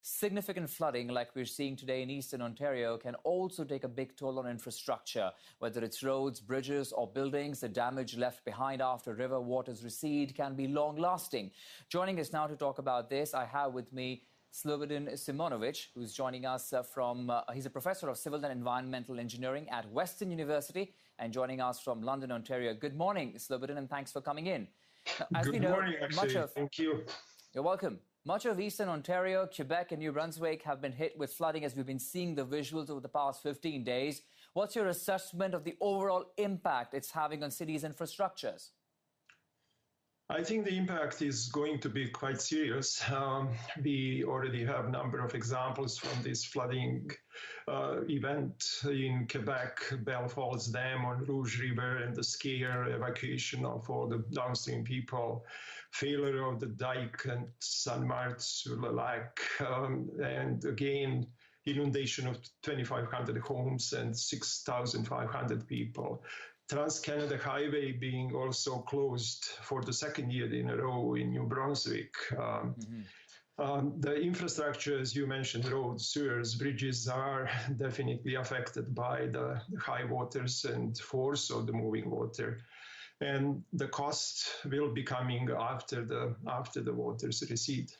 significant flooding like we're seeing today in eastern Ontario can also take a big toll on infrastructure. Whether it's roads, bridges or buildings, the damage left behind after river waters recede can be long-lasting. Joining us now to talk about this, I have with me Slobodan Simonovic, who's joining us he's a professor of civil and environmental engineering at Western University and joining us from London, Ontario. Good morning, Slobodan, and thanks for coming in. Now, Good morning, actually. Thank you. You're welcome. Much of eastern Ontario, Quebec and New Brunswick have been hit with flooding as we've been seeing the visuals over the past 15 days. What's your assessment of the overall impact it's having on cities' infrastructures? I think the impact is going to be quite serious. We already have a number of examples from this flooding event in Quebec, Belle Falls Dam on Rouge River, and the scare evacuation of all the downstream people, failure of the dike and Saint Martin-sur-le-Lac, and again, inundation of 2,500 homes and 6,500 people. Trans-Canada Highway being also closed for the second year in a row in New Brunswick. The infrastructure, as you mentioned, roads, sewers, bridges are definitely affected by the high waters and force of the moving water. And the cost will be coming after the waters recede.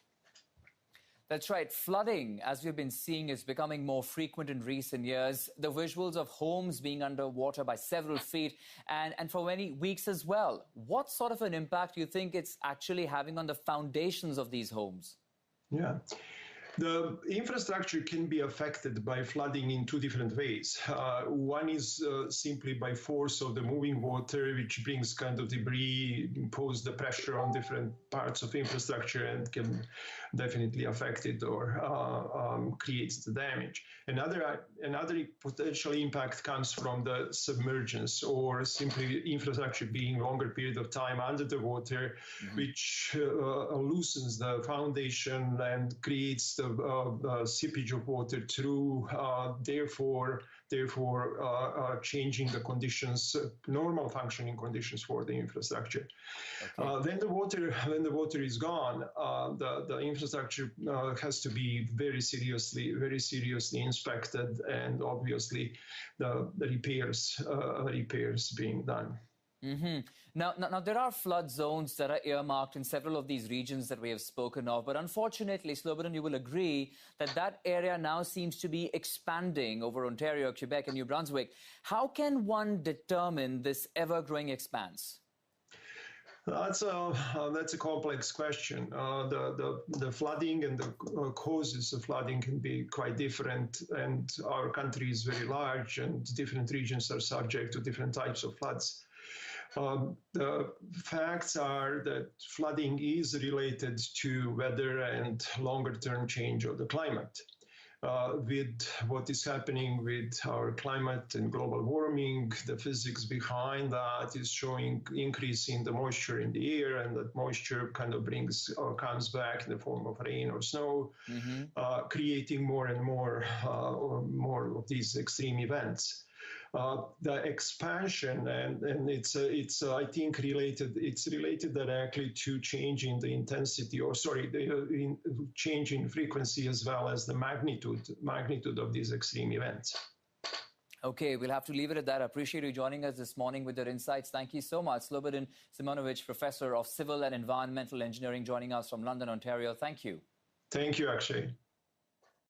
That's right. Flooding, as we've been seeing, is becoming more frequent in recent years. The visuals of homes being underwater by several feet and for many weeks as well. What sort of an impact do you think it's actually having on the foundations of these homes? Yeah. The infrastructure can be affected by flooding in two different ways. One is simply by force of the moving water, which brings kind of debris, impose the pressure on different parts of infrastructure and can definitely affect it or creates the damage. Another potential impact comes from the submergence or simply infrastructure being longer period of time under the water, which loosens the foundation and creates the seepage of water through, therefore changing the conditions, normal functioning conditions for the infrastructure. Okay. When the water is gone, the infrastructure has to be very seriously inspected, and obviously the repairs being done. Now, there are flood zones that are earmarked in several of these regions that we have spoken of. But unfortunately, Slobodan, you will agree that that area now seems to be expanding over Ontario, Quebec and New Brunswick. How can one determine this ever-growing expanse? That's a complex question. The flooding and the causes of flooding can be quite different, and our country is very large, and different regions are subject to different types of floods. The facts are that flooding is related to weather and longer-term change of the climate. With what is happening with our climate and global warming, the physics behind that is showing increase in the moisture in the air, and that moisture kind of brings or comes back in the form of rain or snow, creating more and more of these extreme events. The expansion and it's I think it's related directly to change in the intensity, or change in frequency as well as the magnitude of these extreme events. Okay, we'll have to leave it at that. I appreciate you joining us this morning with your insights. Thank you so much. Slobodan Simonovic, Professor of Civil and Environmental Engineering, joining us from London, Ontario. Thank you. Thank you, Akshay.